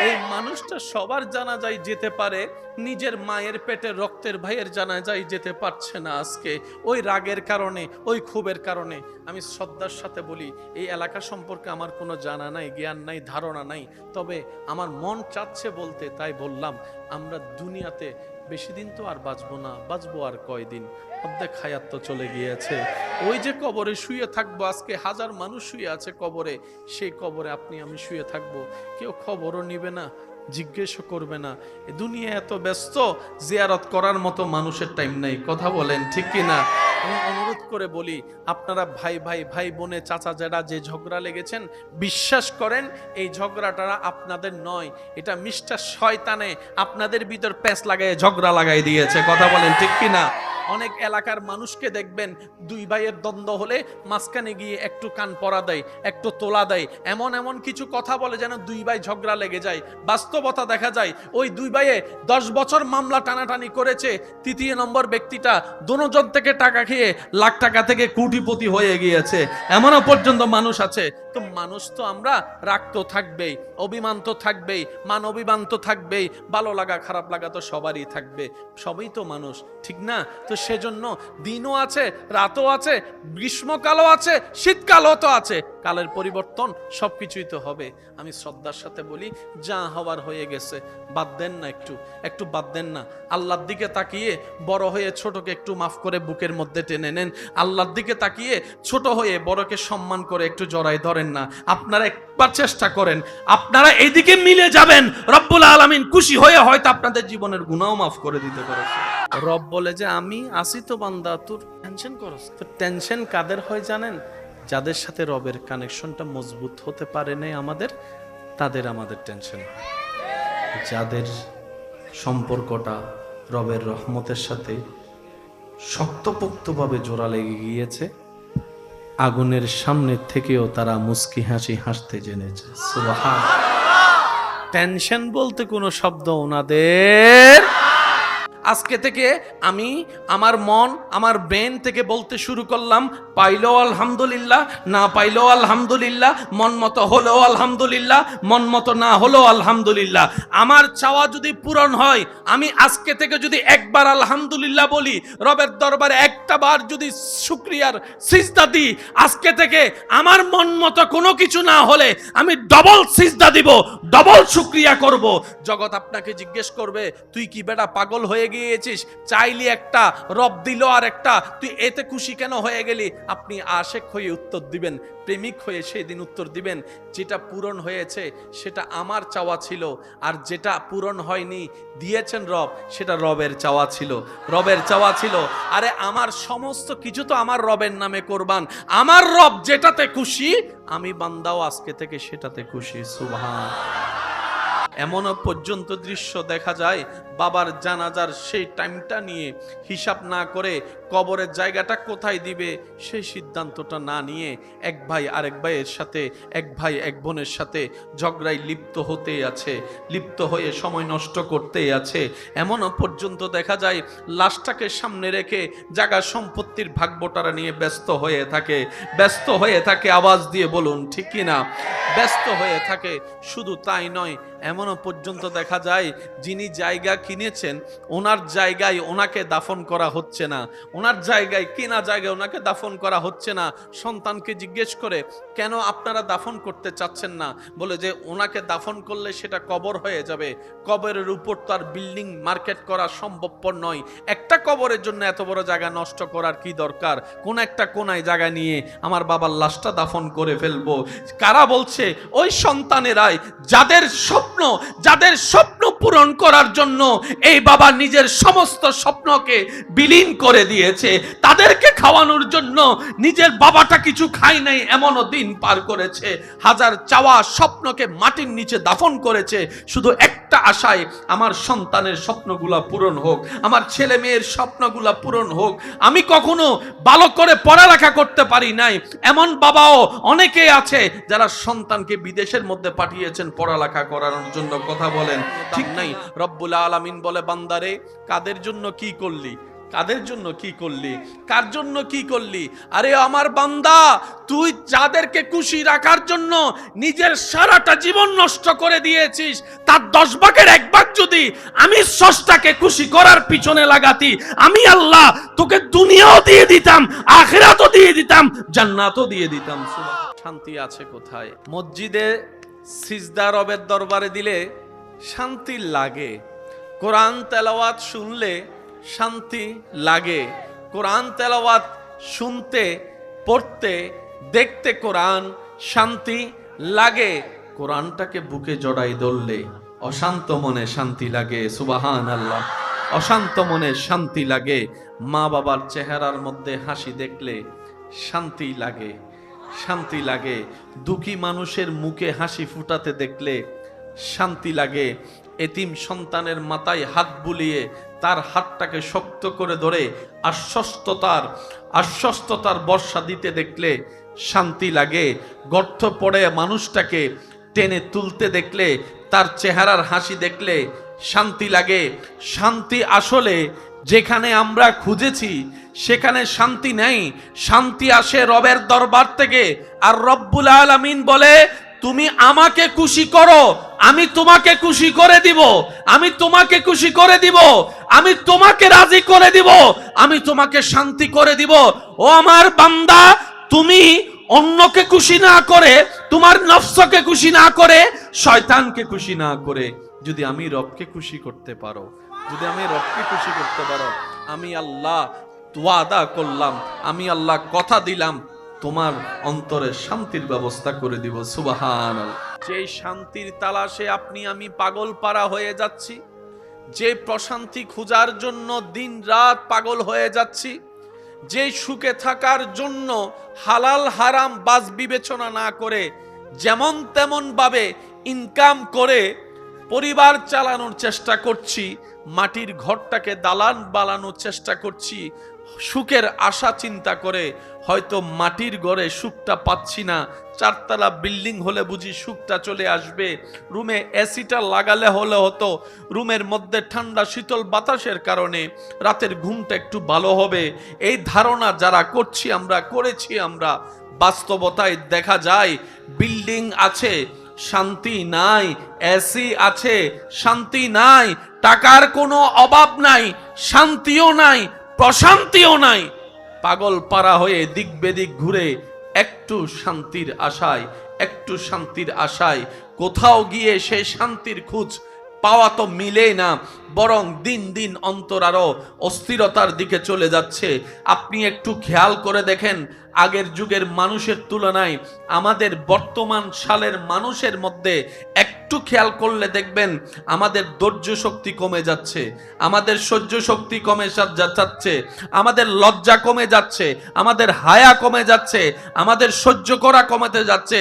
এই মানুষটা সবার জানাজায় যেতে পারে, নিজের মায়ের পেটে রক্তের ভাইয়ের জানাজায় যেতে পারছে না আজকে, ওই রাগের কারণে, ওই ক্ষোভের কারণে। আমি শ্রদ্ধার সাথে বলি, এই এলাকা সম্পর্কে আমার কোনো জানা নাই, জ্ঞান নাই, ধারণা নাই, তবে আমার মন চাচ্ছে বলতে, তাই বললাম। আমরা দুনিয়াতে বেশি দিন তো আর বাঁচবো না, বাঁচবো আর কয়দিন, অর্ধেক হায়াত তো চলে গিয়েছে। ওই যে কবরে শুয়ে থাকবো, আজকে হাজার মানুষ শুয়ে আছে কবরে, সেই কবরে আপনি আমি শুয়ে থাকবো, কেউ খবরও নিবে না, জিজ্ঞেসও করবে না। দুনিয়া এত ব্যস্ত, জিয়ারত করার মতো মানুষের টাইম নাই। কথা বলেন ঠিক কি না? আমি অনুরোধ করে বলি, আপনারা ভাই ভাই, ভাই বোনে, চাচা যারা যে ঝগড়া লেগেছেন, বিশ্বাস করেন এই ঝগড়াটা আপনাদের নয়, এটা মিস্টার শয়তানে আপনাদের ভিতর প্যাঁচ লাগাই ঝগড়া লাগাই দিয়েছে। কথা বলেন ঠিক কি না? অনেক এলাকার মানুষকে দেখবেন, দুই ভাইয়ের দ্বন্দ্ব হলে মাঝখানে গিয়ে একটু কান পরা দেয়, একটু তোলা দেয়, এমন এমন কিছু কথা বলে যেন দুই ভাই ঝগড়া লেগে যায়। বাস্তবতা দেখা যায় ওই দুই ভাইয়ে 10 বছর মামলা টানাটানি করেছে, তৃতীয় নম্বর ব্যক্তিটা দোনোজন থেকে টাকা খেয়ে লাখ টাকা থেকে কোটিপতি হয়ে গিয়েছে, এমনও পর্যন্ত মানুষ আছে। তো মানুষ তো আমরা, রাগ তো থাকবেই, অভিমান তো থাকবেই, মান অভিমান তো থাকবেই, ভালো লাগা খারাপ লাগা তো সবারই থাকবে, সবই তো মানুষ, ঠিক না? তো সেজন্য দিনও আছে, রাতও আছে, গ্রীষ্মকালও আছে, শীতকালও তো আছে, কালের পরিবর্তন সবকিছুই তো হবে। আমি শ্রদ্ধার সাথে বলি, যা হওয়ার হয়ে গেছে, বাদ দেন না, একটু একটু বাদ দেন না। আল্লাহর দিকে তাকিয়ে বড় হয়ে ছোটকে একটু মাফ করে বুকের মধ্যে টেনে নেন। আল্লাহর দিকে তাকিয়ে ছোট হয়ে বড়কে সম্মান করে একটু জড়াই ধরেন না। আপনারা একবার চেষ্টা করেন, আপনারা এইদিকে মিলে যাবেন, রব্বুল আলামিন খুশি হয়ে হয়তো আপনাদের জীবনের গুনাহও মাফ করে দিতে পারে। রব বলে যে আমি আসি তো বান্দা, তোর টেনশন করস। তো টেনশন কাদের হয় জানেন? যাদের সাথে রবের কানেকশনটা মজবুত হতে পারে নাই আমাদের, তাদের আমাদের টেনশন। যাদের সম্পর্কটা রবের রহমতের সাথে শক্তপোক্তভাবে জোড়া লেগে গিয়েছে, আগুনের সামনে থেকেও তারা মুস্কি হাসি হাসতে জেনেছে। সুবহানাল্লাহ। টেনশন বলতে কোনো শব্দ ওনাদের। আজকে থেকে আমি আমার মন, আমার ব্রেন থেকে বলতে শুরু করলাম, পাইলেও আলহামদুলিল্লাহ, না পাইলেও আলহামদুলিল্লাহ, মন মতো হলেও আলহামদুলিল্লাহ, মন মতো না হলেও আলহামদুলিল্লাহ। আমার চাওয়া যদি পূরণ হয়, আমি আজকে থেকে যদি একবার আলহামদুলিল্লাহ বলি, রবের দরবারে একটা বার যদি শুকরিয়ার সিজদা দিই, আজকে থেকে আমার মন মতো কোনো কিছু না হলে আমি ডবল সিজদা দিব, ডবল শুকরিয়া করব। জগৎ আপনাকে জিজ্ঞেস করবে, তুই কি বেটা পাগল হয়ে গিয়েছিস? চাইলি একটা, রব দিল আর একটা, তুই এতে খুশি কেন হয়ে গেলি? আপনি আশেক হয়ে উত্তর দিবেন, প্রেমিক হয়ে সেই দিন উত্তর দিবেন, যেটা পূরণ হয়েছে সেটা আমার চাওয়া ছিল, আর যেটা পূরণ হয়নি দিয়েছেন রব, সেটা রবের চাওয়া ছিল, রবের চাওয়া ছিল। আরে আমার সমস্ত কিছু তো আমার রবের নামে কোরবান, আমার রব যেটাতে খুশি, আমি বান্দাও আজকে থেকে সেটাতে খুশি। সুবহানাল্লাহ। এমনও পর্যন্ত দৃশ্য দেখা যায়, বাবার জানাজার সেই টাইমটা নিয়ে হিসাব না করে কবরের জায়গাটা কোথায় দিবে সেই সিদ্ধান্তটা না নিয়ে এক ভাই আরেক ভাইয়ের সাথে, এক ভাই এক বোনের সাথে ঝগড়ায় লিপ্ত হতেই আছে, লিপ্ত হয়ে সময় নষ্ট করতেই আছে। এমনও পর্যন্ত দেখা যায় লাশটাকে সামনে রেখে জায়গা সম্পত্তির ভাগবটারা নিয়ে ব্যস্ত হয়ে থাকে, ব্যস্ত হয়ে থাকে। আওয়াজ দিয়ে বলুন ঠিক কি না? ব্যস্ত হয়ে থাকে। শুধু তাই নয়, এমনও পর্যন্ত দেখা যায় যিনি জায়গা কিনেছেন, ওনার জায়গায় ওনাকে দাফন করা হচ্ছে না, ওনার জায়গায়, কেনা জায়গায় ওনাকে দাফন করা হচ্ছে না। সন্তানকে জিজ্ঞেস করে, কেন আপনারা দাফন করতে চাচ্ছেন না? বলে যে ওনাকে দাফন করলে সেটা কবর হয়ে যাবে, কবরের উপর তো আর বিল্ডিং মার্কেট করা সম্ভবপর নয়, একটা কবরের জন্য এত বড় জায়গা নষ্ট করার কি দরকার? কোন একটা কোনায় জায়গা নিয়ে আমার বাবার লাশটা দাফন করে ফেলবো। কারা বলছে? ওই সন্তানেরাই, যাদের স্বপ্ন পূরণ করার জন্য এই বাবা নিজের সমস্ত স্বপ্নকে বিলীন করে দিয়েছে, তাদেরকে খাওয়ানোর জন্য নিজের বাবাটা কিছু খায় নাই, এমনও দিন পার করেছে। হাজার চাওয়া স্বপ্নকে মাটির নিচে দাফন করেছে শুধু একটা আশায়, আমার সন্তানের স্বপ্নগুলা পূরণ হোক, আমার ছেলে মেয়ের স্বপ্নগুলা পূরণ হোক। আমি কখনো ভালো করে পড়ালেখা করতে পারি নাই, এমন বাবাও অনেকেই আছে যারা সন্তানকে বিদেশের মধ্যে পাঠিয়েছেন পড়ালেখা করানোর জন্য। কথা বলেন ঠিক নাই? রব্বুল আলামিন বলে, বান্দারে কাদের জন্য কি করলি, কাদের জন্য কি করলি, কার জন্য কি করলি? আরে আমার বান্দা, তুই যাদেরকে খুশি রাখার জন্য নিজের সারাটা জীবন নষ্ট করে দিয়েছিস, তার 10 ভাগের 1 ভাগ যদি আমি স্রষ্টাকে খুশি করার পিছনে লাগাতি, আমি আল্লাহ তোকে দুনিয়াও দিয়ে দিতাম, আখিরাতও দিয়ে দিতাম, জান্নাতও দিয়ে দিতাম। শান্তি আছে কোথায়? মসজিদে সিজদা রবের দরবারে দিলে শান্তি লাগে, কোরআন তেলাওয়াত শুনলে শান্তি লাগে, কোরআন তেলাওয়াত শুনতে, পড়তে, দেখতে কোরআন শান্তি লাগে, কোরআনটাকে বুকে জড়াই ধরলে অশান্ত মনে শান্তি লাগে। সুবহানাল্লাহ। অশান্ত মনে শান্তি লাগে। মা বাবার চেহারার মধ্যে হাসি দেখলে শান্তি লাগে, শান্তি লাগে। দুঃখী মানুষের মুখে হাসি ফুটাতে দেখলে শান্তি লাগে। এতিম সন্তানের মাথায় হাত বুলিয়ে তার হাতটাকে শক্ত করে ধরে আশ্বস্ততার বর্ষা দিতে দেখলে শান্তি লাগে। গর্ত পড়ে মানুষটাকে টেনে তুলতে দেখলে, তার চেহারার হাসি দেখলে শান্তি লাগে। শান্তি আসলে যেখানে আমরা খুঁজেছি সেখানে শান্তি নেই, শান্তি আসে রবের দরবার থেকে। আর রব্বুল আলামিন বলে, তুমি আমাকে খুশি করো, আমি তোমাকে খুশি করে দিব, আমি তোমাকে খুশি করে দিব, আমি তোমাকে রাজি করে দিব, আমি তোমাকে শান্তি করে দিব। ও আমার বান্দা, তুমি অন্যকে খুশি না করে, তোমার নফসকে খুশি না করে, শয়তানকে খুশি না করে যদি আমি রবকে খুশি করতে পারো, যদি আমি রবকে খুশি করতে পারো, আমি আল্লাহ ওয়াদা করলাম, আমি আল্লাহ কথা দিলাম, তোমার অন্তরে শান্তির ব্যবস্থা করে দিব। সুবহানাল্লাহ। যে শান্তির তালাশে আপনি আমি পাগল পারা হয়ে যাচ্ছি, যে প্রশান্তি খোঁজার জন্য দিন রাত পাগল হয়ে যাচ্ছি, যে সুখে থাকার জন্য হালাল হারাম বাজ বিবেচনা না করে যেমন তেমন ভাবে ইনকাম করে পরিবার চালানোর চেষ্টা করছি, মাটির ঘরটাকে দালান বানানোর চেষ্টা করছি, সুখের আশা চিন্তা করে হয়তো মাটির ঘরে সুখটা পাচ্ছি না, 4 তলা বিল্ডিং হলে বুঝি সুখটা চলে আসবে, রুমে এসিটা লাগালে হলে হতো, রুমের মধ্যে ঠান্ডা শীতল বাতাসের কারণে রাতের ঘুমটা একটু ভালো হবে। এই ধারণা যারা করেছি আমরা, বাস্তবতায় দেখা যায় বিল্ডিং আছে শান্তি নাই, এসি আছে শান্তি নাই, টাকার কোনো অভাব নাই, শান্তিও নাই, প্রশান্তিও নাই। পাগল পারা হয়ে দিক বেদিক ঘুরে একটু শান্তির আশায় কোথাও গিয়ে সেই শান্তির খোঁজ পাওয়া তো মিলে না, বরং দিন দিন অন্তর আরো অস্থিরতার দিকে চলে যাচ্ছে। আপনি একটু খেয়াল করে দেখেন, আগের যুগের মানুষের তুলনায় আমাদের বর্তমান সালের মানুষের মধ্যে একটু খেয়াল করলে দেখবেন আমাদের ধৈর্য শক্তি কমে যাচ্ছে, আমাদের সহ্য শক্তি কমে যাচ্ছে, আমাদের লজ্জা কমে যাচ্ছে, আমাদের হায়া কমে যাচ্ছে, আমাদের সহ্য করা কমতে যাচ্ছে।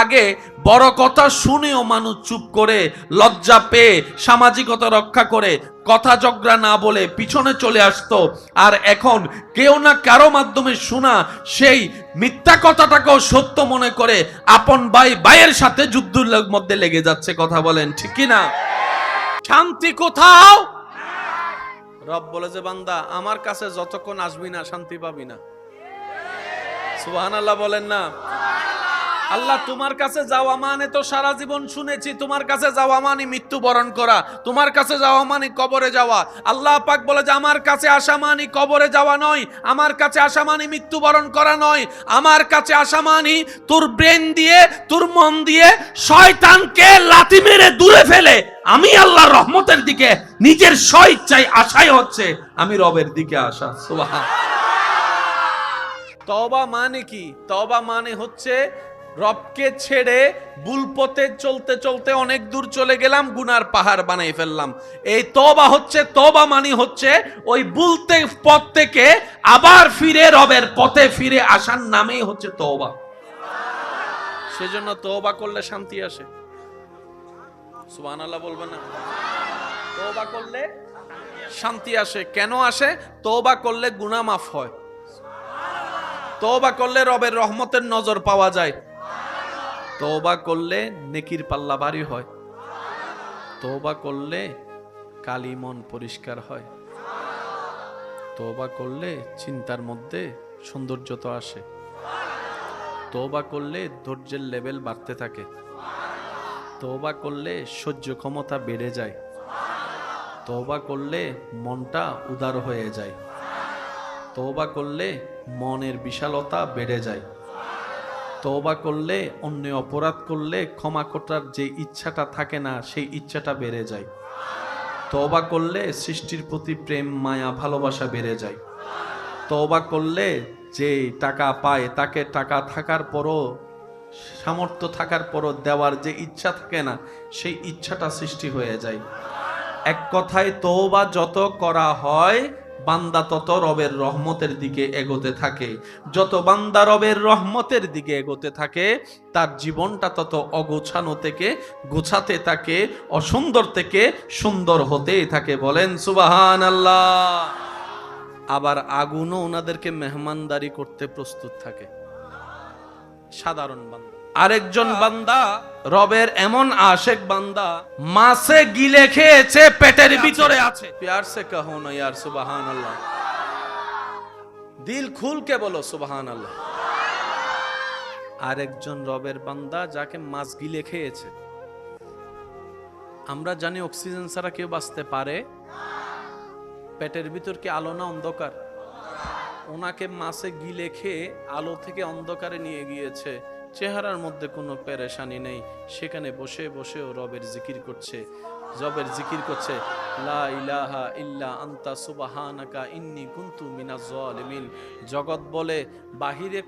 আগে বড় কথা শুনেও মানুষ চুপ করে লজ্জা পেয়ে সামাজিকতা রক্ষা করে কথা ঝগড়া না বলে পিছনে চলে আসতো, আর এখন কেউ না কারো মাধ্যমে শোনা সেই মিথ্যা কথাটাকেও সত্য মনে করে আপন ভাইয়ের সাথে যুদ্ধের মধ্যে লেগে যাচ্ছে। কথা বলেন ঠিক কি না? শান্তি কোথাও? রব বলে যে, বান্দা আমার কাছে যতক্ষণ আসবি না শান্তি পাবি না। সুবহানাল্লাহ বলেন না? আল্লাহ, তোমার কাছে যাওয়া মানে তো সারা জীবন শুনেছি, তোমার কাছে যাওয়া মানে মৃত্যুবরণ করা, তোমার কাছে যাওয়া মানে কবরে যাওয়া। আল্লাহ পাক বলে যে, আমার কাছে আসা মানে কবরে যাওয়া নয়, আমার কাছে আসা মানে মৃত্যুবরণ করা নয়, আমার কাছে আসা মানে তোর ব্রেন দিয়ে, তোর মন দিয়ে শয়তানকে লাথি মেরে দূরে ফেলে আমি আল্লাহর রহমতের দিকে নিজের স্বইচ্ছায় আশাই হচ্ছে আমি রবের দিকে আসা। সুবহান। তওবা মানে কি? তওবা মানে হচ্ছে রবকে ছেড়ে ভুল পথে চলতে চলতে অনেক দূর চলে গেলাম, গুনার পাহাড় বানাই ফেললাম। এই তওবা হচ্ছে, তওবা মানে হচ্ছে ওই ভুলতে পথ থেকে আবার ফিরে রবের পথে ফিরে আসার নামেই হচ্ছে তওবা। সেজন্য তওবা করলে শান্তি আসে। সুবহানাল্লাহ বলবেন না? তওবা করলে শান্তি আসে। কেন আসে? তওবা করলে গুনাহ মাফ হয়, তওবা করলে রবের রহমতের নজর পাওয়া যায়, তওবা করলে নেকির পাল্লা ভারী হয়, তওবা করলে কালি মন পরিষ্কার হয়, তওবা করলে চিন্তার মধ্যে সৌন্দর্যতা আসে, তওবা করলে ধৈর্যের লেভেল বাড়তে থাকে, তওবা করলে সহ্য ক্ষমতা বেড়ে যায়, তওবা করলে মনটা উদার হয়ে যায়, তওবা করলে মনের বিশালতা বেড়ে যায়, তওবা করলে অন্য অপরাধ করলে ক্ষমা করার যে ইচ্ছাটা থাকে না সেই ইচ্ছাটা বেড়ে যায়, তওবা করলে সৃষ্টির প্রতি প্রেম মায়া ভালোবাসা বেড়ে যায়, তওবা করলে যে টাকা পায় তাকে টাকা থাকার পরও সামর্থ্য থাকার পরও দেওয়ার যে ইচ্ছা থাকে না সেই ইচ্ছাটা সৃষ্টি হয়ে যায়। এক কথায় তওবা যত করা হয় বান্দা তত রবের রহমতের দিকে এগোতে থাকে, যত বান্দা রবের রহমতের দিকে এগোতে থাকে তার জীবনটা তত অগোছানো থেকে গোছাতে থাকে, অসুন্দর থেকে সুন্দর হতেই থাকে। বলেন সুবহানাল্লাহ। আবার আগুনও ওনাদেরকে মেহমানদারি করতে প্রস্তুত থাকে। সাধারণ বান্দা, আরেকজন বান্দা রবের এমন আশেক বান্দা মাছে গিলে খেয়েছে, পেটের ভিতরে আছে। প্যার সে কহো না ইয়ার সুবহানাল্লাহ, দিল খুল কে বলো সুবহানাল্লাহ। আরেকজন রবের বান্দা যাকে মাছ গিলে খেয়েছে। আমরা জানি অক্সিজেন ছাড়া কেউ বাঁচতে পারে? পেটের ভিতর কি আলো না অন্ধকার? ওনাকে মাছে গিলে খেয়ে আলো থেকে অন্ধকারে নিয়ে গিয়েছে, চেহারার মধ্যে কোনো পেরেশানি নেই, সেখানে বসে বসেও রবের জিকির করছে, রবের জিকির করছে, লা ইলাহা ইল্লা আনতা সুবহানাকা ইন্নী কুনতু মিনাজ জালিমিন। জগৎ বলে বাহিরে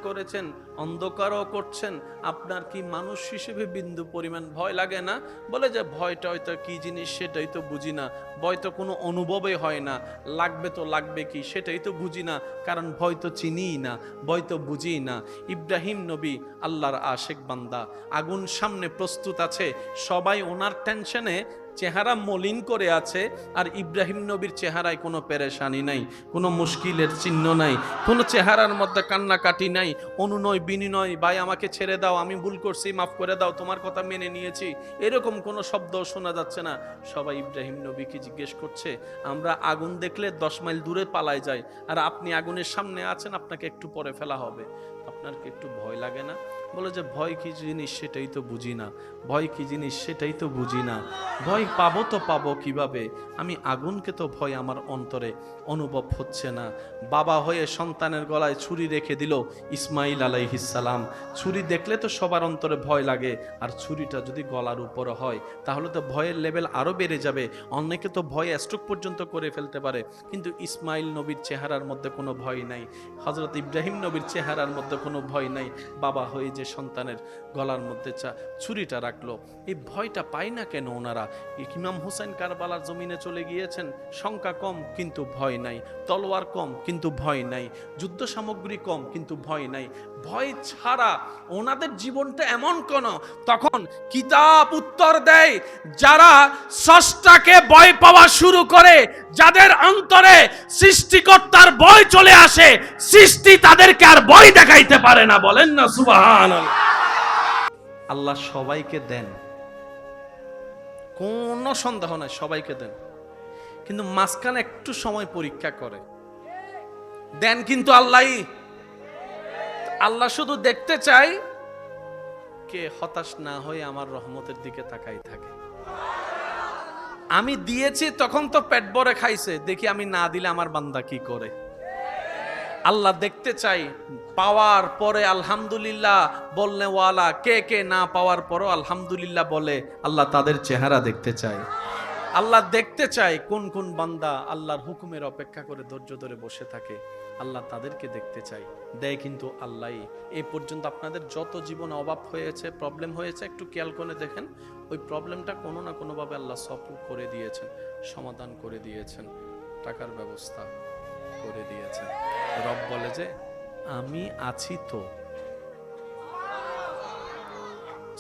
করেছেন অন্ধকারও করছেন, আপনার কি মানুষ হিসেবে বিন্দু পরিমাণ ভয় লাগে না? বলে যে ভয়টা হয়তো কি জিনিস সেটাই তো বুঝি না, ভয় তো কোনো অনুভবই হয় না, লাগবে তো লাগবে কি সেটাই তো বুঝি না, কারণ ভয় তো চিনিই না, ভয় তো বুঝি না। ইব্রাহিম নবী আল্লাহর আশেক বান্দা, আগুন সামনে প্রস্তুত আছে, সবাই ওনার টেনশনে চেহারা মলিন করে আছে, আর ইব্রাহিম নবীর চেহারায় কোনো পেরেশানি নাই, কোনো মুশকিলের চিহ্ন নাই, কোনো চেহারার মধ্যে কান্নাকাটি নাই, অনুনয় বিনিময়, ভাই আমাকে ছেড়ে দাও, আমি ভুল করছি, মাফ করে দাও, তোমার কথা মেনে নিয়েছি, এরকম কোনো শব্দ শোনা যাচ্ছে না। সবাই ইব্রাহিম নবীকে জিজ্ঞেস করছে, আমরা আগুন দেখলে 10 মাইল দূরে পালায় যাই, আর আপনি আগুনের সামনে আছেন, আপনাকে একটু পরে ফেলা হবে, আপনার কি একটু ভয় লাগে না? বলে যে ভয় কি জিনিস সেটাই তো বুঝি না, ভয় কি জিনিস সেটাই তো বুঝি না, ভয় পাবো তো পাবো কিভাবে, আমি আগুনকে তো ভয় আমার অন্তরে অনুভব হচ্ছে না। বাবা হয়ে সন্তানের গলায় ছুরি রেখে দিল ইসমাইল আলাইহিস সালাম। ছুরি দেখলে তো সবার অন্তরে ভয় লাগে, আর ছুরিটা যদি গলার উপরে হয় তাহলে তো ভয়ের লেভেল আরো বেড়ে যাবে, অনেকে তো ভয়ে স্ট্রোক পর্যন্ত করে ফেলতে পারে। কিন্তু ইসমাইল নবীর চেহারার মধ্যে কোনো ভয় নাই, হযরত ইব্রাহিম নবীর চেহারার মধ্যে কোনো ভয় নাই। বাবা হয়ে যে সন্তানের গলার মধ্যে ছুরিটা রাখলো, এই ভয়টা পায় না কেন ওনারা? ইমাম হুসাইন কারবালার জমিনে চলে গিয়েছেন, সংখ্যা কম কিন্তু ভয় নাই, তলোয়ার কম কিন্তু ভয় নাই, যুদ্ধ সামগ্রী কম কিন্তু ভয় নাই। ভয় ছাড়া ওনাদের জীবনটা এমন কোন, তখন কিতাব উত্তর দেয়, যারা স্রষ্টাকে ভয় পাওয়া শুরু করে, যাদের অন্তরে সৃষ্টিকর্তার ভয় চলে আসে, সৃষ্টি তাদেরকে আর ভয় দেখাইতে পারে না। বলেন না সুবহানাল্লাহ। আল্লাহ সবাইকে দেন, কোনো সন্দেহ নাই, সবাইকে দেন, কিন্তু মাঝখানে একটু সময় পরীক্ষা করে দেন, কিন্তু আল্লাহ শুধু দেখতে চাই কে হতাশ না হয়ে আমার রহমতের দিকে তাকাই থাকে। আমি দিয়েছি তখন তো পেট ভরে খাইছে, দেখি আমি না দিলে আমার বান্দা কি করে। আল্লাহ দেখতে চাই পাওয়ার পরে আলহামদুলিল্লাহ বলনে ওয়ালা কে কে, না পাওয়ার পরও আলহামদুলিল্লাহ বলে, আল্লাহ তাদের চেহারা দেখতে চায়। আল্লাহ দেখতে চায় কোন কোন বান্দা আল্লাহর হুকুমের অপেক্ষা করে ধৈর্য ধরে বসে থাকে, আল্লাহ তাদেরকে দেখতে চায়, দেয় কিন্তু আল্লাহই। এই পর্যন্ত আপনাদের যত জীবনে অভাব হয়েছে, প্রবলেম হয়েছে, একটু খেয়াল করে দেখেন, ওই প্রবলেমটা কোনো না কোনোভাবে আল্লাহ সলভ করে দিয়েছেন, সমাধান করে দিয়েছেন, টাকার ব্যবস্থা করে দিয়েছেন। রব বলে যে আমি আছি তো।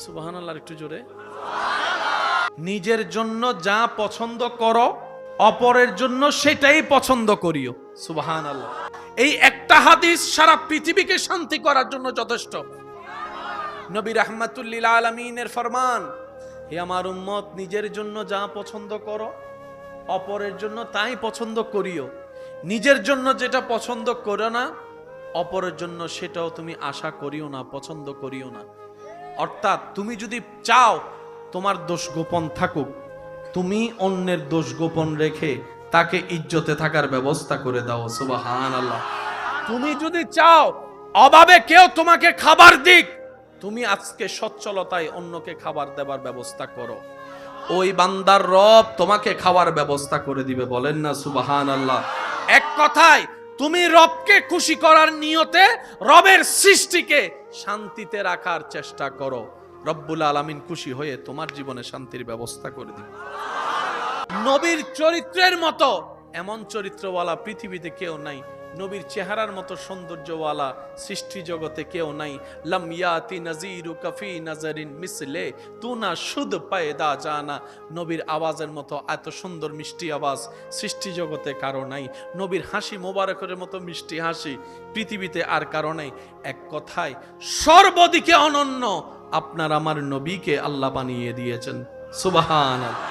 সুবহানাল্লাহ, একটু জোরে। নিজের জন্য যা পছন্দ করো, অপরের জন্য সেটাই পছন্দ করিও। সুবহানাল্লাহ। এই একটা হাদিস সারা পৃথিবীকে শান্তি করার জন্য যথেষ্ট। নবী রাহমাতুল লিল আলামিনের ফরমান, হে আমার উম্মত, নিজের জন্য যা পছন্দ করো, অপরের জন্য তাই পছন্দ করিও। নিজের জন্য যেটা পছন্দ করো না, অপরের জন্য সেটাও তুমি আশা করিও না, পছন্দ করিও না। অর্থাৎ তুমি যদি চাও তোমার দোষ গোপন থাকুক, তুমি অন্যের দোষ গোপন রেখে তাকে ইজ্জতে থাকার ব্যবস্থা করে দাও। সুবহানাল্লাহ। তুমি যদি চাও অভাবে কেউ তোমাকে খাবার দিক, তুমি আজকে সচ্ছলতায় অন্যকে খাবার দেবার ব্যবস্থা করো, ওই বান্দার রব তোমাকে খাওয়ার ব্যবস্থা করে দিবে। বলেন না সুবহানাল্লাহ। এক কথায় তুমি রবকে খুশি করার নিয়তে রবের সৃষ্টিকে শান্তিতে রাখার চেষ্টা করো, রব্বুল আলামিন খুশি হয়ে তোমার জীবনে শান্তির ব্যবস্থা করে দিবে। নবীর চরিত্রের মতো এমন চরিত্রওয়ালা পৃথিবীতে কেউ নাই, নবীর চেহারার মতো সৌন্দর্যওয়ালা সৃষ্টি জগতে কেউ নাই। লাম ইয়াতি নাজিরু কাফি নাজারিন মিসলে তু না শুদ পায়দা জানা। নবীর আওয়াজের মতো এত সুন্দর মিষ্টি আওয়াজ সৃষ্টি জগতে কারো নাই। নবীর হাসি মোবারকের মতো মিষ্টি হাসি পৃথিবীতে আর কারো নাই। এক কথায় সর্বদিকে অনন্য আপনার আমার নবীকে আল্লাহ বানিয়ে দিয়েছেন। সুবহানাল্লাহ।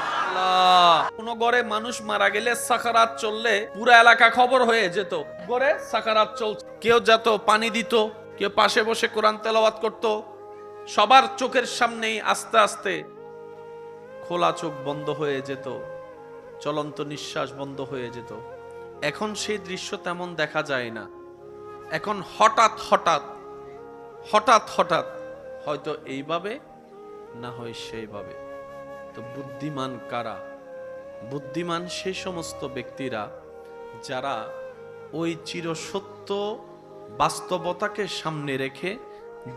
কোন ঘরে মানুষ মারা গেলে সাকারাত চললে পুরো এলাকা খবর হয়ে যেত, ঘরে সাকারাত চলছে। কেউ যেত পানি দিত, কেউ পাশে বসে কোরআন তেলাওয়াত করত, সবার চোখের সামনেই আস্তে আস্তে খোলা চোখ বন্ধ হয়ে যেত, চলন্ত নিঃশ্বাস বন্ধ হয়ে যেত। এখন সেই দৃশ্য তেমন দেখা যায় না। এখন হঠাৎ হঠাৎ হঠাৎ হঠাৎ হয়তো এইভাবে, না হয় সেইভাবে। তো বুদ্ধিমান কারা? বুদ্ধিমান সেই সমস্ত ব্যক্তিরা যারা ওই চিরসত্য বাস্তবতাকে সামনে রেখে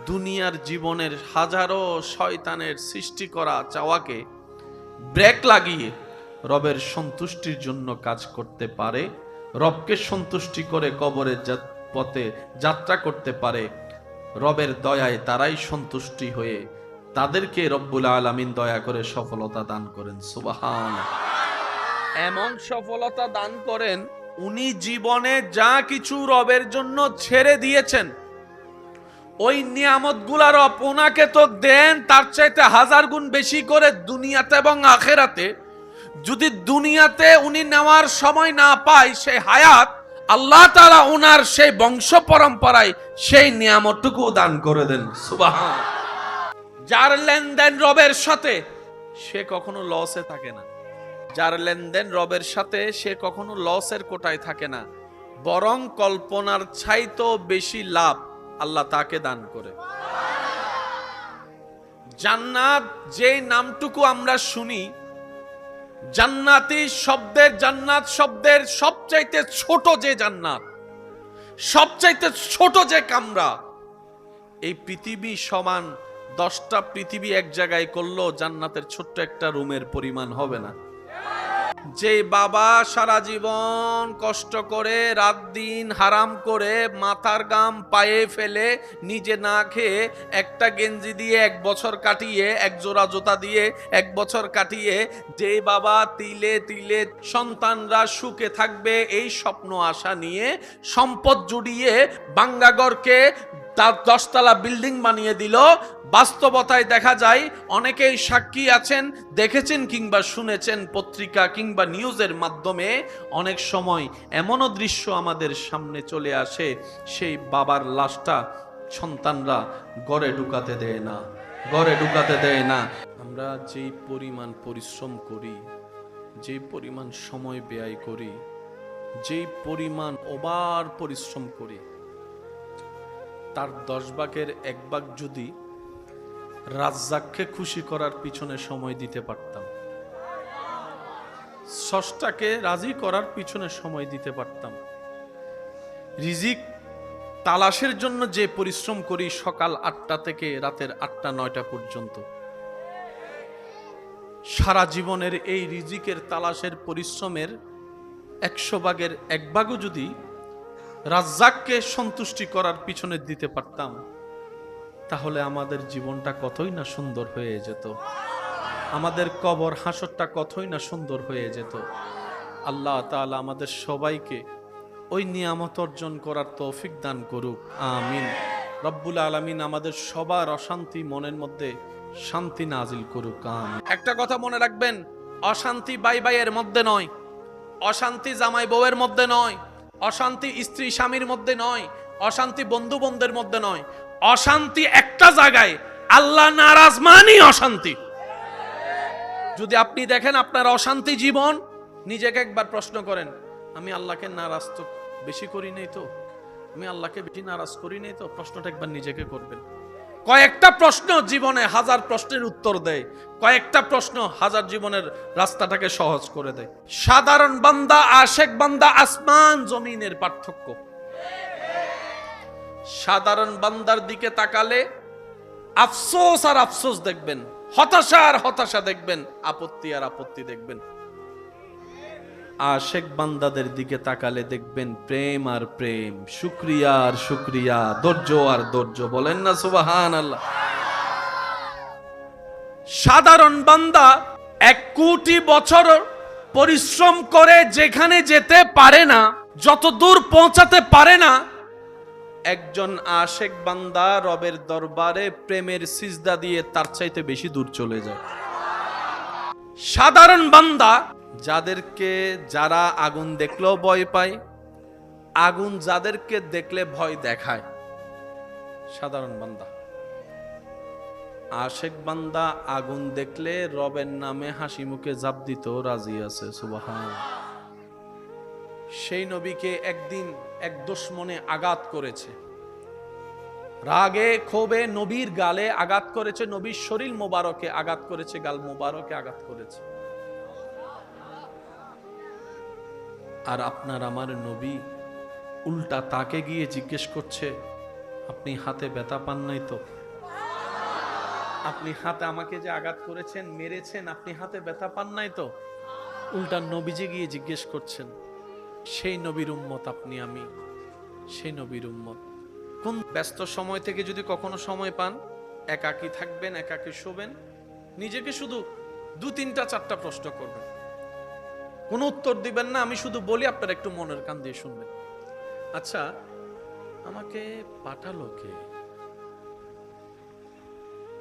দুনিয়ার জীবনের হাজারো শয়তানের সৃষ্টি করা চাওয়াকে ব্রেক লাগিয়ে রবের সন্তুষ্টির জন্য কাজ করতে পারে, রবকে সন্তুষ্টি করে কবরের পথে যাত্রা করতে পারে। রবের দয়ায় তারাই সন্তুষ্টি হয়ে তাদেরকে রব্বুল আলামিন দয়া করে সফলতা দান করেন। সুবহানাল্লাহ। এমন সফলতা দান করেন, উনি জীবনে যা কিছু রবের জন্য ছেড়ে দিয়েছেন, ওই নিয়ামতগুলা রব ওনাকে তো দেন তার চাইতে হাজার গুণ বেশি করে দুনিয়াতে এবং আখিরাতে। যদি দুনিয়াতে উনি নেওয়ার সময় না পায় সেই হায়াত, আল্লাহ তাআলা ওনার সেই বংশ পরম্পরায় সেই নিয়ামতটুকু দান করে দেন। সুবহানাল্লাহ। যার লেনদেন রবের সাথে সে কখনো লসে থাকে না, যার লেনদেন রবের সাথে সে কখনো লসের কোটায় থাকে না, বরং কল্পনার চাইতেও বেশি লাভ আল্লাহ তাকে দান করে। জান্নাত যে নামটুকু আমরা শুনি, জান্নাতি শব্দের, জান্নাত শব্দের সবচাইতে ছোট যে জান্নাত, সবচাইতে ছোট যে কামরা, এই পৃথিবী সমান 10টা পৃথিবী এক জায়গায় করলো জান্নাতের ছোট্ট একটা রুমের পরিমাণ হবে না। যে বাবা সারা জীবন কষ্ট করে রাত দিন হারাম করে মাথার গাম পায়ে ফেলে নিজে না খেয়ে একটা গেঞ্জি দিয়ে 1 বছর কাটিয়ে, এক জোড়া জুতা দিয়ে 1 বছর কাটিয়ে, যে বাবা তিলে তিলে সন্তানরা সুখে থাকবে এই স্বপ্ন আশা নিয়ে সম্পদ জুড়িয়ে বাঙ্গাগড়কে 10 তলা বিল্ডিং বানিয়ে দিল, বাস্তবতায় দেখা যায় অনেকেই সাক্ষী আছেন, দেখেছেন কিংবা শুনেছেন পত্রিকা কিংবা নিউজের মাধ্যমে, অনেক সময় এমনও দৃশ্য আমাদের সামনে চলে আসে, সেই বাবার লাশটা সন্তানরা ঘরে ঢুকাতে দেয় না, ঘরে ঢুকাতে দেয় না। আমরা যেই পরিমাণ পরিশ্রম করি, যেই পরিমাণ সময় ব্যয় করি, যেই পরিমাণ ওভার পরিশ্রম করি, তার 10 ভাগের 1 ভাগ যদি রাজ্জাককে খুশি করার পিছনে সময় দিতে পারতাম, স্রষ্টাকে রাজি করার পিছনে সময় দিতে পারতাম, রিজিক তালাশের জন্য যে পরিশ্রম করি সকাল 8টা থেকে রাতের 8টা-9টা পর্যন্ত, সারা জীবনের এই রিজিকের তালাশের পরিশ্রমের 100 ভাগের 1 ভাগও যদি রাজ্জাককে সন্তুষ্টি করার পিছনে দিতে পারতাম, তাহলে আমাদের জীবনটা কতই না সুন্দর হয়ে যেত, আমাদের কবর হাসরটা কতই না সুন্দর হয়ে যেত। আল্লাহ তাআলা আমাদের সবাইকে ওই নিয়ামত অর্জন করার তৌফিক দান করুক, আমিন। রব্বুল আলামিন আমাদের সবার অশান্তি মনের মধ্যে শান্তি নাজিল করুক, আমিন। একটা কথা মনে রাখবেন, অশান্তি ভাই ভাইয়ের মধ্যে নয়, অশান্তি জামাই বউয়ের মধ্যে নয়, অশান্তি স্ত্রী স্বামীর মধ্যে নয়, অশান্তি বন্ধু বন্ধুদের মধ্যে নয়, অশান্তি একটা জায়গায়, আল্লাহ নারাজ মানেই অশান্তি। যদি আপনি দেখেন আপনার অশান্তি জীবন, নিজেকে একবার প্রশ্ন করেন, আমি আল্লাহকে নারাজ তো বেশি করি নাই তো, আমি আল্লাহকে বেশি নারাজ করি নাই তো? প্রশ্নটা একবার নিজেকে করবেন। কয়েকটা প্রশ্ন জীবনে হাজার প্রশ্নের উত্তর দেয়, কয়েকটা প্রশ্ন হাজার জীবনের রাস্তাটাকে সহজ করে দেয়। সাধারণ বান্দা আশেক বান্দা আসমান জমিনের পার্থক্য। সাধারণ বান্দার দিকে তাকালে আফসোস আর আফসোস দেখবেন, হতাশা আর হতাশা দেখবেন, আপত্তি আর আপত্তি দেখবেন। আশেক বান্দাদের দিকে তাকালে দেখবেন প্রেম আর প্রেম, শুকরিয়া আর শুকরিয়া, ধৈর্য আর ধৈর্য। বলেন না সুবহানাল্লাহ। সাধারণ বান্দা 1 কোটি বছর পরিশ্রম করে যেখানে যেতে পারে না, যত দূর পৌঁছাতে পারে না, একজন আশেক বান্দা রবের দরবারে প্রেমের সিজদা দিয়ে তার চাইতে বেশি দূর চলে যায়। সাধারণ বান্দা যারা আগুন দেখলেও ভয় পায়, আগুন যাদেরকে দেখলে ভয় দেখায়, সাধারণ বান্দা। আশেক বান্দা আগুন দেখলে রবের নামে হাসি মুখে জাপ দিতেও রাজি আছে। সুবহানাল্লাহ। সেই নবীকে একদিন এক দুশমনে আঘাত করেছে, রাগে ক্ষোভে নবীর গালে আঘাত করেছে, নবীর শরীর মোবারকে আঘাত করেছে, গাল মোবারকে আঘাত করেছে। আর আপনার আমার নবী উল্টা তাকে গিয়ে জিজ্ঞেস করছে, আপনি হাতে ব্যথা পান নাই তো? আপনি হাতে আমাকে যে আঘাত করেছেন, মেরেছেন, আপনি হাতে ব্যথা পান নাই তো? উল্টা নবীজি গিয়ে জিজ্ঞেস করছেন। সেই নবীর উম্মত আপনি, আমি সেই নবীর উম্মত। কোন ব্যস্ত সময় থেকে যদি কখনো সময় পান, একাকী থাকবেন, একাকী শোবেন, নিজেকে শুধু 2, 3টা 4টা প্রশ্ন করবেন, কোনো উত্তর দিবেন না, আমি শুধু বলি, আপনারা একটু মনের কান দিয়ে শুনবেন। আচ্ছা, আমাকে পাঠালো কে?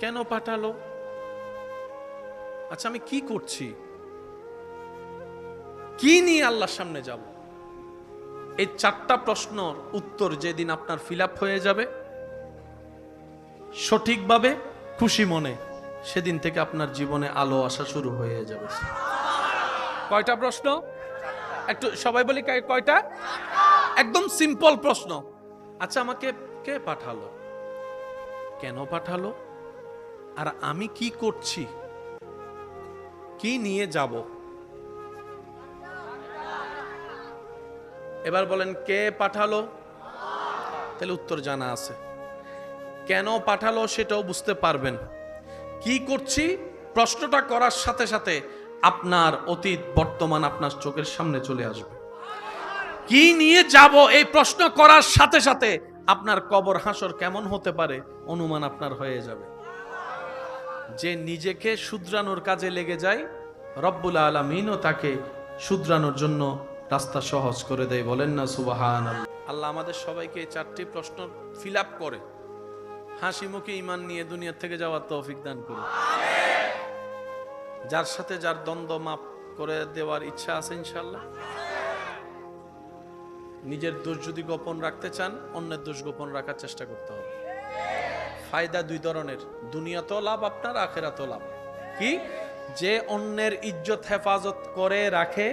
কেন পাঠালো? আচ্ছা, আমি কি করছি? কি নিয়ে আল্লাহর সামনে যাব? এই 4টা প্রশ্নর উত্তর যেদিন আপনার ফিল আপ হয়ে যাবে সঠিকভাবে, খুশি মনে, সেদিন থেকে আপনার জীবনে আলো আসা শুরু হয়ে যাবে। কয়টা প্রশ্ন? একটু সবাই বলি, কয়টা? একদম সিম্পল প্রশ্ন। আচ্ছা, আমাকে কে পাঠালো? কেন পাঠালো? আর আমি কি করছি? কি নিয়ে যাব? এবার বলেন, কে পাঠালো? তাহলে উত্তর জানা আছে। কেন পাঠালো সেটাও বুঝতে পারবেন। কি করছি প্রশ্নটা করার সাথে সাথে আপনার অতীত বর্তমান আপনার চোখের সামনে চলে আসবে। কি নিয়ে যাব এই প্রশ্ন করার সাথে সাথে আপনার কবর হাসর কেমন হতে পারে অনুমান আপনার হয়ে যাবে। যে নিজেকে শুধরানোর কাজে লেগে যায়, রব্বুল আলামিনও তাকে শুধরানোর জন্য রাস্তা সহজ করে দেয়। বলেন না সুবহানাল্লাহ। আল্লাহ আমাদের সবাইকে এই 4টি প্রশ্ন ফিল আপ করে হাসি মুখে ঈমান নিয়ে দুনিয়া থেকে যাওয়ার তৌফিক দান করুন। যার সাথে যার দ্বন্দ্ব মাপ করে দেওয়ার ইচ্ছা আছে ইনশাআল্লাহ। নিজের দোষ যদি গোপন রাখতে চান, অন্যের দোষ গোপন রাখার চেষ্টা করতে হবে। ফায়দা 2 ধরনের, দুনিয়াতেও লাভ আপনার, আখিরাতেও লাভ। কি? যে অন্যের ইজ্জত হেফাজত করে রাখে,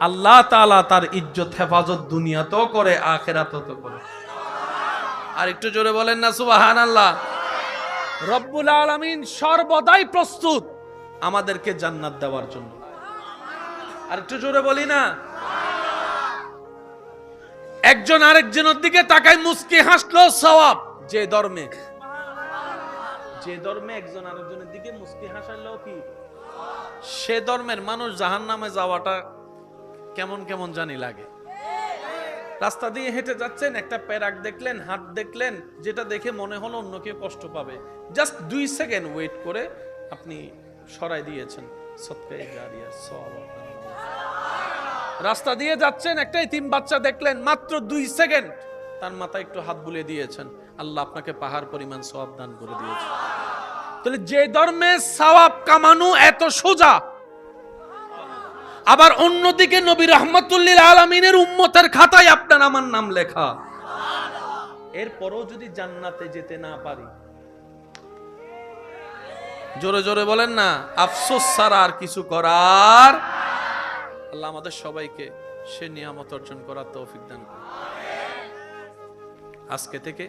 আল্লাহ তাআলা তার ইজ্জত হেফাজত দুনিয়াতেও করে, আখিরাতেও করে। আর একটু জোরে বলেন না সুবহানাল্লাহ। রব্বুল আলামিন সর্বদাই প্রস্তুত আমাদেরকে জান্নাত দেওয়ার জন্য। আর একটু জোরে বলি না। একজন আরেকজনের দিকে তাকায় মুস্কি হাসলো সওয়াব। যে ধর্মে একজন আরেকজনের দিকে মুস্কি হাসালো কি, সে ধর্মের মানুষ জাহান্নামে যাওয়াটা কেমন কেমন জানি লাগে। রাস্তা দিয়ে হেঁটে যাচ্ছেন, একটা প্যারাক দেখলেন, হাত দেখলেন, যেটা দেখে মনে হলো অন্য কেউ কষ্ট পাবে, জাস্ট 2 সেকেন্ড ওয়েট করে আপনি সরাই দিয়েছেন, সদকায়ে জারিয়া সওয়াব। রাস্তা দিয়ে যাচ্ছেন, একটা এতিম বাচ্চা দেখলেন, মাত্র 2 সেকেন্ড তার মাথায় একটু হাত বুলিয়ে দিয়েছেন, আল্লাহ আপনাকে পাহাড় পরিমাণ সওয়াব দান করে দিয়েছে। তাহলে যে ধর্মে সওয়াব কামানো এত সোজা, আবার অন্যদিকে নবী রাহমাতুল লিল আলামিনের উম্মতের খাতায় আপনার আমার নাম লেখা। এরপরও যদি জান্নাতে যেতে না পারি, জোরে জোরে বলেন না, আফসোস ছাড়া আর কিছু করার। আল্লাহ আমাদের সবাইকে সে নিয়ামত অর্জন করার তৌফিক দান করুন। আজকে থেকে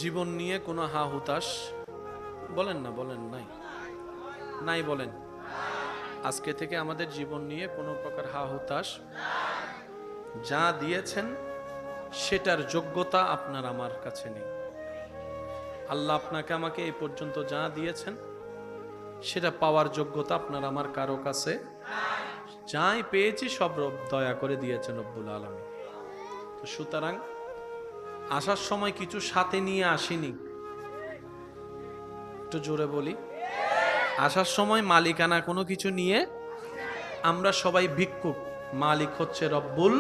জীবন নিয়ে কোনো হা হুতাশ বলেন না, বলেন নাই নাই বলেন। আজকে থেকে আমাদের জীবন নিয়ে কোনো প্রকার হা হুতাশ, যা দিয়েছেন সেটার যোগ্যতা আপনার আমার কাছে নেই। আল্লাহ আপনাকে আমাকে এই পর্যন্ত যা দিয়েছেন সেটা পাওয়ার যোগ্যতা আপনার আমার কারো কাছে। যাই পেয়েছি সব রব দয়া করে দিয়েছেন রব্বুল আলামিন। তো সুতরাং আসার সময় কিছু সাথে নিয়ে আসিনি, একটু জোরে বলি, আসার সময় মালিকানা কোনো কিছু নিয়ে, আমরা সবাই ভিক্ষুক, মালিক হচ্ছে রব্বুল।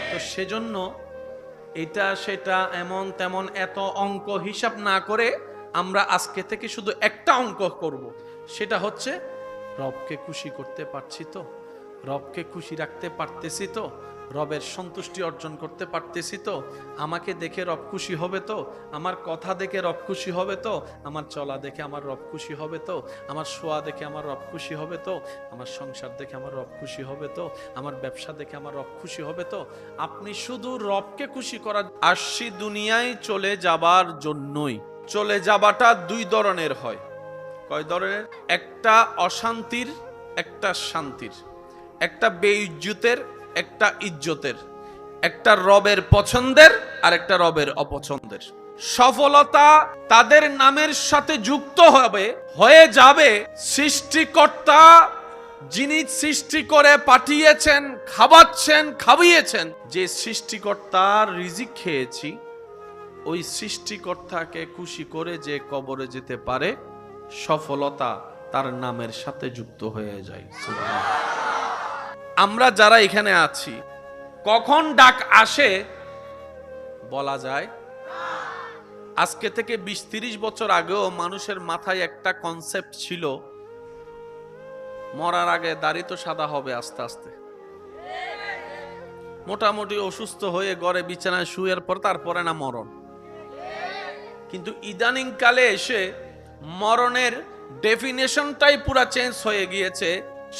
তো সেজন্য এটা সেটা এমন তেমন এত অঙ্ক হিসাব না করে আমরা আজকে থেকে শুধু একটা অঙ্ক করব, সেটা হচ্ছে রবকে খুশি করতে পারছি তো, রবকে খুশি রাখতে পারতেছি তো, রবের সন্তুষ্টি অর্জন করতে পারতেছি তো, আমাকে দেখে রব খুশি হবে তো, আমার কথা দেখে রব খুশি হবে তো, আমার চলা দেখে আমার রব খুশি হবে তো, আমার শোয়া দেখে আমার রব খুশি হবে তো, আমার সংসার দেখে আমার রব খুশি হবে তো, আমার ব্যবসা দেখে আমার রব খুশি হবে তো। আপনি শুধু রবকে খুশি করার আসছি দুনিয়ায় চলে যাবার জন্যই। চলে যাবাটা দুই ধরনের হয়। কয় ধরনের? একটা অশান্তির, একটা শান্তির, একটা বেইজ্জতের, একটা ইজ্জতের, একটা রবের পছন্দের আর একটা রবের অপছন্দের। সফলতা তাদের নামের সাথে যুক্ত হয়ে যাবে সৃষ্টিকর্তা যিনি সৃষ্টি করে পাঠিয়েছেন, খাওয়াচ্ছেন, খাওয়িয়েছেন। যে সৃষ্টিকর্তার রিজিক খেয়েছি, ওই সৃষ্টিকর্তাকে খুশি করে যে কবরে যেতে পারে, সফলতা তার নামের সাথে যুক্ত হয়ে যায়। আমরা যারা এখানে আছি, কখন ডাক আসে বলা যায়। আজকে থেকে 20-30 বছর আগেও মানুষের মাথায় একটা কনসেপ্ট ছিল, মরার আগে দাড়ি তো সাদা হবে আস্তে আস্তে, মোটামুটি অসুস্থ হয়ে ঘরে বিছানায় শুয়ের পর তারপরে না মরণ। কিন্তু ইদানিং কালে এসে মরণের ডেফিনেশনটাই পুরা চেঞ্জ হয়ে গিয়েছে।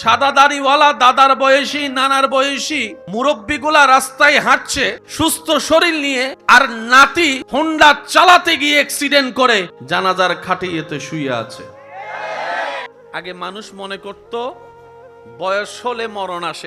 সাদা দাড়িওয়ালা দাদার বয়সী, নানার বয়সী মুরব্বীগুলা রাস্তায় হাঁটছে সুস্থ শরীর নিয়ে, আর নাতি হোন্ডা চালাতে গিয়ে অ্যাক্সিডেন্ট করে জানাজার খাটিয়েতে শুয়ে আছে। আগে মানুষ মনে করত বয়স হলে মরণ আসে,